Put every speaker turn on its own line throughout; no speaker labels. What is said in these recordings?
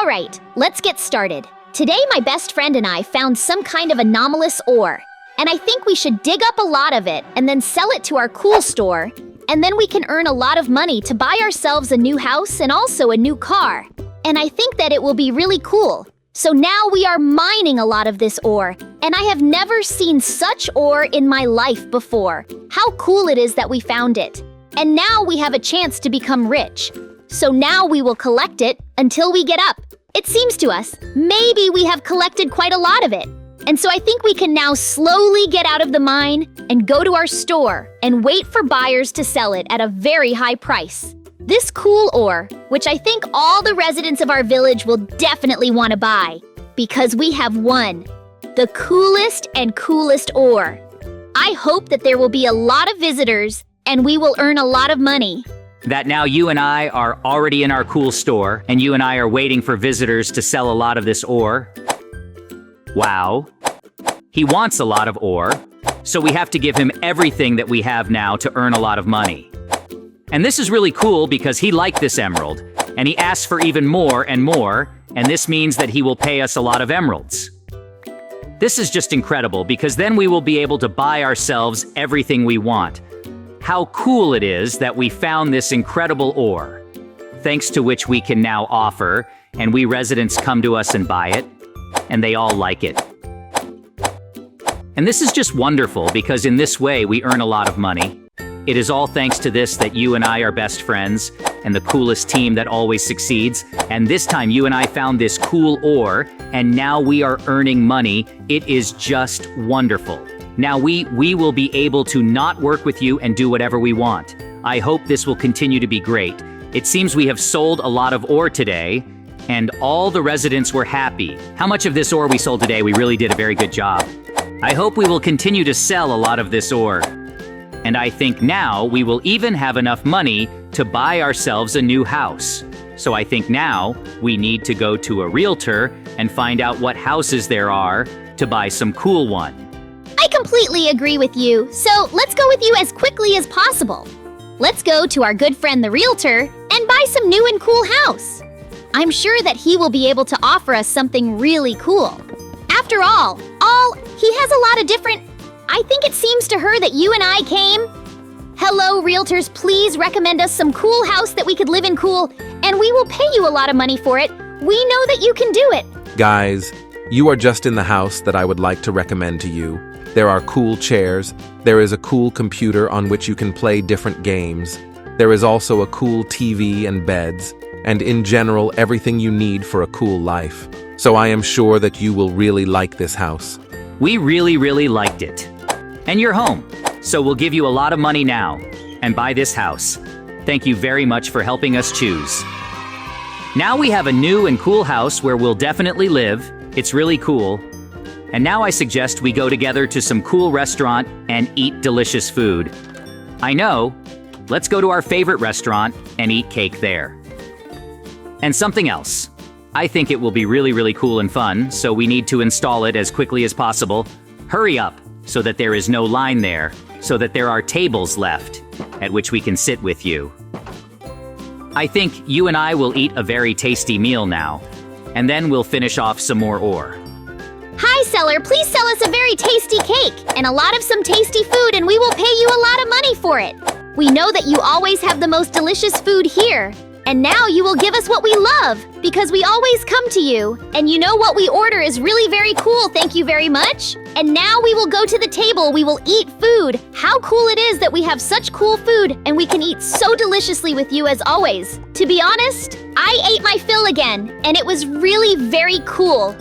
All right, let's get started. Today, my best friend and I found some kind of anomalous ore, and I think we should dig up a lot of it and then sell it to our cool store, and then we can earn a lot of money to buy ourselves a new house and also a new car. And I think that it will be really cool. So now we are mining a lot of this ore, and I have never seen such ore in my life before. How cool it is that we found it. And now we have a chance to become rich. So now we will collect it until we get up. It seems to us, maybe we have collected quite a lot of it. And so I think we can now slowly get out of the mine and go to our store and wait for buyers to sell it at a very high price. This cool ore, which I think all the residents of our village will definitely want to buy, because we have won the coolest and coolest ore. I hope that there will be a lot of visitors and we will earn a lot of money.
That now you and I are already in our cool store, and you and I are waiting for visitors to sell a lot of this ore. Wow. He wants a lot of ore, so we have to give him everything that we have now to earn a lot of money. And this is really cool because he liked this emerald, and he asked for even more, and this means that he will pay us a lot of emeralds. This is just incredible because then we will be able to buy ourselves everything we want. How cool it is that we found this incredible ore, thanks to which we can now offer, and we residents come to us and buy it, and they all like it. And this is just wonderful because in this way we earn a lot of money. It is all thanks to this that you and I are best friends, and the coolest team that always succeeds, and this time you and I found this cool ore, and now we are earning money. It is just wonderful. Now we will be able to not work with you and do whatever we want. I hope this will continue to be great. It seems we have sold a lot of ore today, and all the residents were happy. How much of this ore we sold today? We really did a very good job. I hope we will continue to sell a lot of this ore. And I think now we will even have enough money to buy ourselves a new house. So I think now we need to go to a realtor and find out what houses there are to buy some cool one.
I completely agree with you, so let's go with you as quickly as possible. Let's go to our good friend the realtor and buy some new and cool house. I'm sure that he will be able to offer us something really cool. After all, he has a lot of different... I think it seems to her that you and I came. Hello, realtors, please recommend us some cool house that we could live in cool, and we will pay you a lot of money for it. We know that you can do it.
Guys, you are just in the house that I would like to recommend to you. There are cool chairs, there is a cool computer on which you can play different games, there is also a cool TV and beds, and in general everything you need for a cool life. So I am sure that you will really like this house.
We really liked it. And you're home, so we'll give you a lot of money now and buy this house. Thank you very much for helping us choose. Now we have a new and cool house where we'll definitely live. It's really cool. And now I suggest we go together to some cool restaurant and eat delicious food. I know. Let's go to our favorite restaurant and eat cake there. And something else. I think it will be really cool and fun, so we need to install it as quickly as possible. Hurry up, so that there is no line there, so that there are tables left at which we can sit with you. I think you and I will eat a very tasty meal now, and then we'll finish off some more ore.
Hi, seller, please sell us a very tasty cake and a lot of some tasty food, and we will pay you a lot of money for it. We know that you always have the most delicious food here, and now you will give us what we love, because we always come to you. And you know what we order is really very cool, thank you very much. And now we will go to the table, we will eat food. How cool it is that we have such cool food, and we can eat so deliciously with you as always. To be honest, I ate my fill again, and it was really very cool.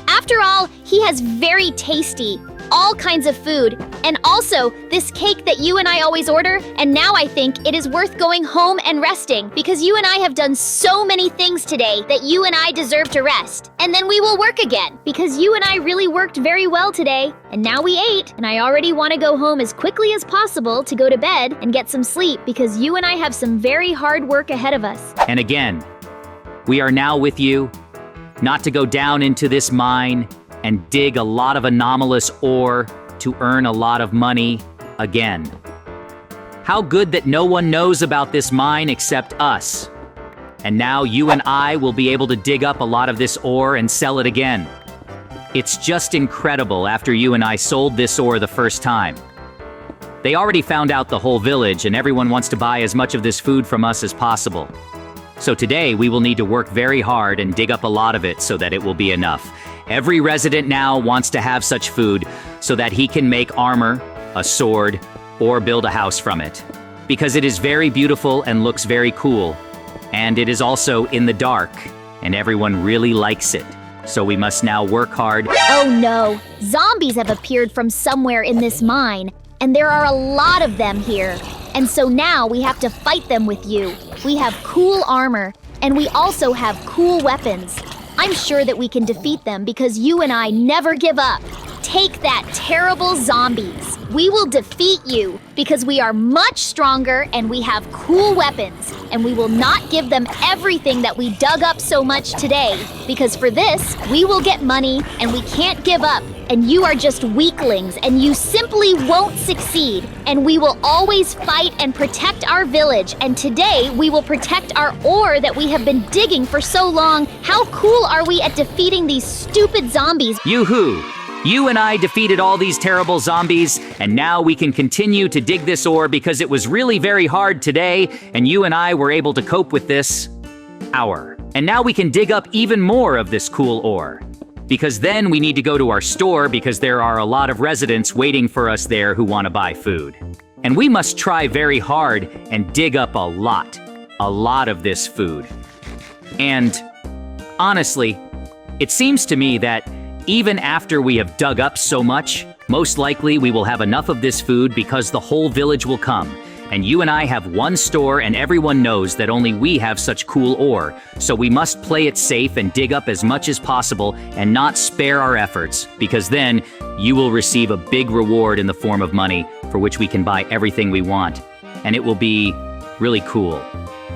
After all, he has very tasty, all kinds of food, and also this cake that you and I always order, and now I think it is worth going home and resting because you and I have done so many things today that you and I deserve to rest. And then we will work again because you and I really worked very well today, and now we ate, and I already want to go home as quickly as possible to go to bed and get some sleep because you and I have some very hard work ahead of us.
And again, we are now with you, not to go down into this mine and dig a lot of anomalous ore to earn a lot of money again. How good that no one knows about this mine except us. And now you and I will be able to dig up a lot of this ore and sell it again. It's just incredible after you and I sold this ore the first time. They already found out the whole village and everyone wants to buy as much of this food from us as possible. So today we will need to work very hard and dig up a lot of it so that it will be enough. Every resident now wants to have such food so that he can make armor, a sword, or build a house from it. Because it is very beautiful and looks very cool. And it is also in the dark, and everyone really likes it. So we must now work hard.
Oh no! Zombies have appeared from somewhere in this mine, and there are a lot of them here. And so now we have to fight them with you. We have cool armor, and we also have cool weapons. I'm sure that we can defeat them because you and I never give up. Take that, terrible zombies. We will defeat you because we are much stronger and we have cool weapons. And we will not give them everything that we dug up so much today. Because for this, we will get money and we can't give up. And you are just weaklings and you simply won't succeed. And we will always fight and protect our village. And today, we will protect our ore that we have been digging for so long. How cool are we at defeating these stupid zombies?
Yoo-hoo! You and I defeated all these terrible zombies, and now we can continue to dig this ore because it was really very hard today, and you and I were able to cope with this hour. And now we can dig up even more of this cool ore. Because then we need to go to our store because there are a lot of residents waiting for us there who want to buy food. And we must try very hard and dig up a lot of this food. And honestly, it seems to me that even after we have dug up so much, most likely we will have enough of this food because the whole village will come. And you and I have one store and everyone knows that only we have such cool ore. So we must play it safe and dig up as much as possible and not spare our efforts, because then you will receive a big reward in the form of money for which we can buy everything we want. And it will be really cool.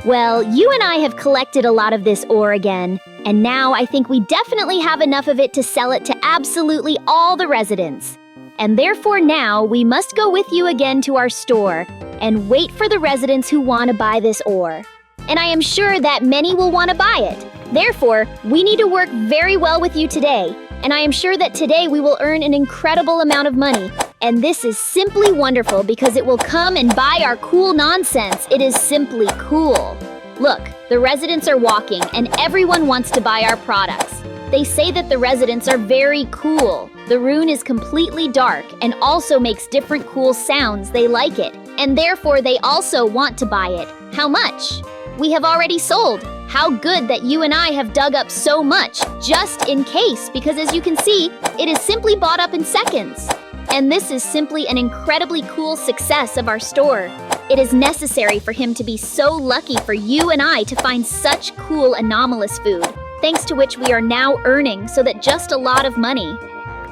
Well, you and I have collected a lot of this ore again, and now I think we definitely have enough of it to sell it to absolutely all the residents. And therefore now we must go with you again to our store and wait for the residents who want to buy this ore. And I am sure that many will want to buy it. Therefore, we need to work very well with you today, and I am sure that today we will earn an incredible amount of money. And this is simply wonderful because it will come and buy our cool nonsense. It is simply cool. Look, the residents are walking and everyone wants to buy our products. They say that the residents are very cool. The rune is completely dark and also makes different cool sounds. They like it, and therefore they also want to buy it. How much? We have already sold. How good that you and I have dug up so much, just in case, because as you can see, it is simply bought up in seconds. And this is simply an incredibly cool success of our store. It is necessary for him to be so lucky for you and I to find such cool anomalous food, thanks to which we are now earning so that just a lot of money.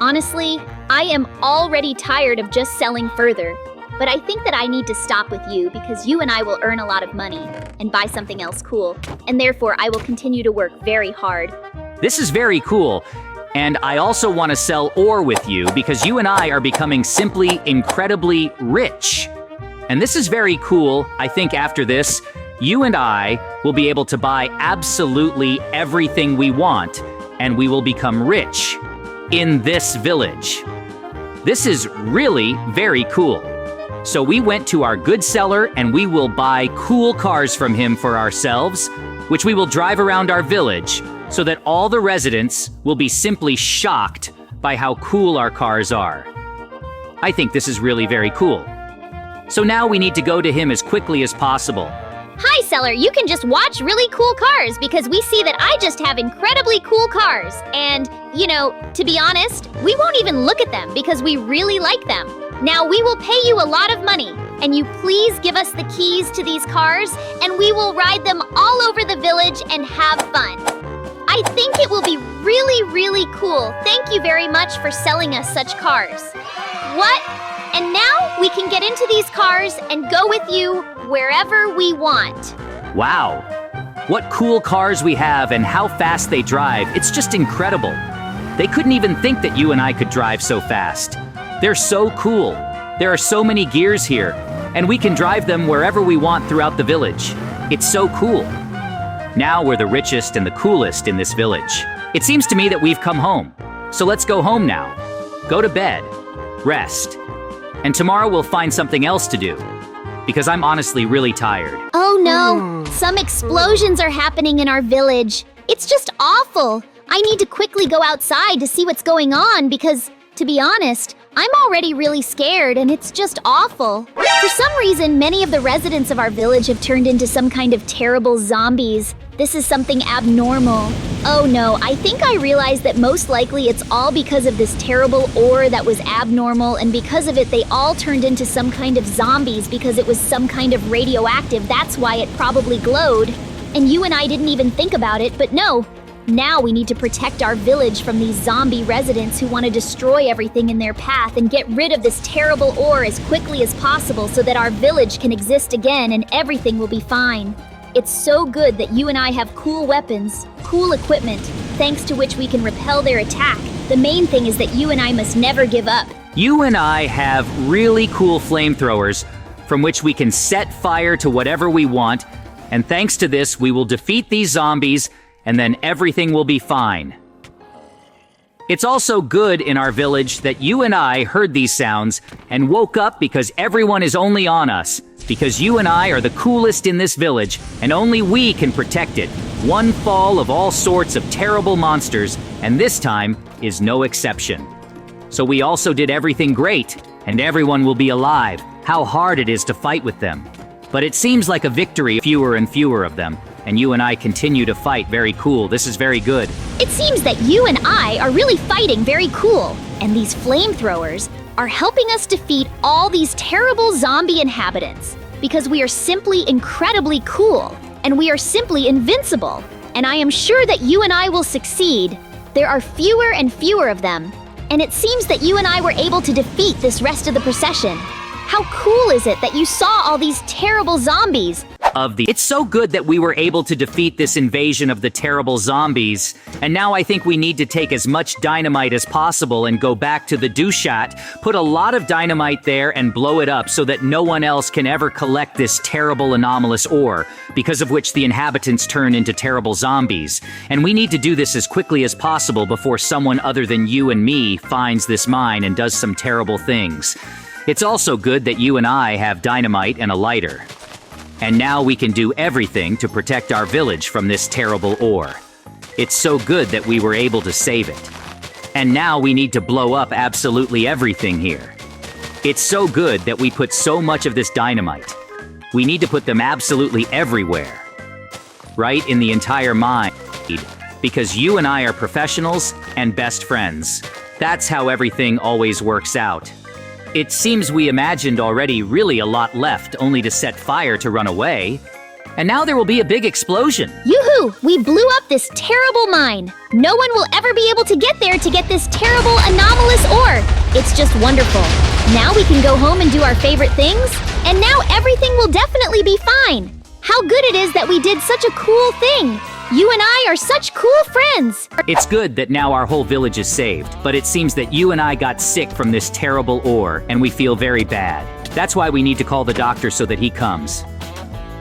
Honestly, I am already tired of just selling further, but I think that I need to stop with you because you and I will earn a lot of money and buy something else cool, and therefore I will continue to work very hard.
This is very cool. And I also want to sell ore with you because you and I are becoming simply incredibly rich. And this is very cool. I think after this, you and I will be able to buy absolutely everything we want, and we will become rich in this village. This is really very cool. So we went to our good seller and we will buy cool cars from him for ourselves, which we will drive around our village so that all the residents will be simply shocked by how cool our cars are. I think this is really very cool. So now we need to go to him as quickly as possible.
Hi, seller, you can just watch really cool cars because we see that I just have incredibly cool cars. And, you know, to be honest, we won't even look at them because we really like them. Now we will pay you a lot of money, and you please give us the keys to these cars, and we will ride them all over the village and have fun. I think it will be really, really cool. Thank you very much for selling us such cars. What? And now we can get into these cars and go with you wherever we want.
Wow, what cool cars we have and how fast they drive. It's just incredible. They couldn't even think that you and I could drive so fast. They're so cool. There are so many gears here, and we can drive them wherever we want throughout the village. It's so cool. Now we're the richest and the coolest in this village. It seems to me that we've come home. So let's go home now. Go to bed. Rest. And tomorrow we'll find something else to do. Because I'm honestly really tired.
Oh no, some explosions are happening in our village. It's just awful. I need to quickly go outside to see what's going on because, to be honest, I'm already really scared and it's just awful. For some reason, many of the residents of our village have turned into some kind of terrible zombies. This is something abnormal. Oh no, I think I realized that most likely it's all because of this terrible ore that was abnormal, and because of it they all turned into some kind of zombies because it was some kind of radioactive. That's why it probably glowed. And you and I didn't even think about it, but no. Now we need to protect our village from these zombie residents who want to destroy everything in their path and get rid of this terrible ore as quickly as possible so that our village can exist again and everything will be fine. It's so good that you and I have cool weapons, cool equipment, thanks to which we can repel their attack. The main thing is that you and I must never give up.
You and I have really cool flamethrowers from which we can set fire to whatever we want, and thanks to this we will defeat these zombies and then everything will be fine. It's also good in our village that you and I heard these sounds and woke up because everyone is only on us. Because you and I are the coolest in this village and only we can protect it. One fall of all sorts of terrible monsters, and this time is no exception. So we also did everything great, and everyone will be alive. How hard it is to fight with them. But it seems like a victory, fewer and fewer of them. And you and I continue to fight. Very cool. This is very good.
It seems that you and I are really fighting very cool. And these flamethrowers are helping us defeat all these terrible zombie inhabitants. Because we are simply incredibly cool. And we are simply invincible. And I am sure that you and I will succeed. There are fewer and fewer of them. And it seems that you and I were able to defeat this rest of the procession. How cool is it that you saw all these terrible zombies?
It's so good that we were able to defeat this invasion of the terrible zombies. And now I think we need to take as much dynamite as possible and go back to the Dushat, put a lot of dynamite there and blow it up so that no one else can ever collect this terrible anomalous ore, because of which the inhabitants turn into terrible zombies. And we need to do this as quickly as possible before someone other than you and me finds this mine and does some terrible things. It's also good that you and I have dynamite and a lighter. And now we can do everything to protect our village from this terrible ore. It's so good that we were able to save it. And now we need to blow up absolutely everything here. It's so good that we put so much of this dynamite. We need to put them absolutely everywhere. Right in the entire mine. Because you and I are professionals and best friends. That's how everything always works out. It seems we imagined already really a lot left only to set fire to run away. And now there will be a big explosion.
Yoo-hoo! We blew up this terrible mine. No one will ever be able to get there to get this terrible anomalous ore. It's just wonderful. Now we can go home and do our favorite things. And now everything will definitely be fine. How good it is that we did such a cool thing. You and I are such cool friends.
It's good that now our whole village is saved, but it seems that you and I got sick from this terrible ore, and we feel very bad. That's why we need to call the doctor so that he comes.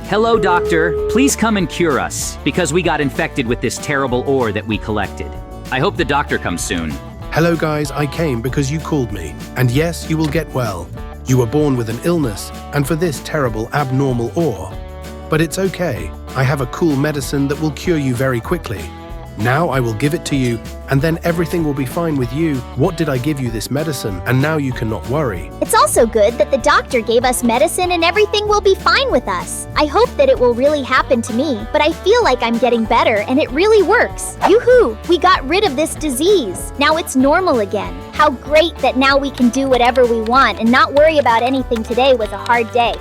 Hello, doctor. Please come and cure us, because we got infected with this terrible ore that we collected. I hope the doctor comes soon.
Hello guys, I came because you called me. And yes, you will get well. You were born with an illness, and for this terrible abnormal ore. But it's okay. I have a cool medicine that will cure you very quickly. Now I will give it to you, and then everything will be fine with you. What did I give you this medicine, and now you cannot worry?
It's also good that the doctor gave us medicine and everything will be fine with us. I hope that it will really happen to me, but I feel like I'm getting better and it really works. Yoo-hoo! We got rid of this disease. Now it's normal again. How great that now we can do whatever we want and not worry about anything. Today was a hard day.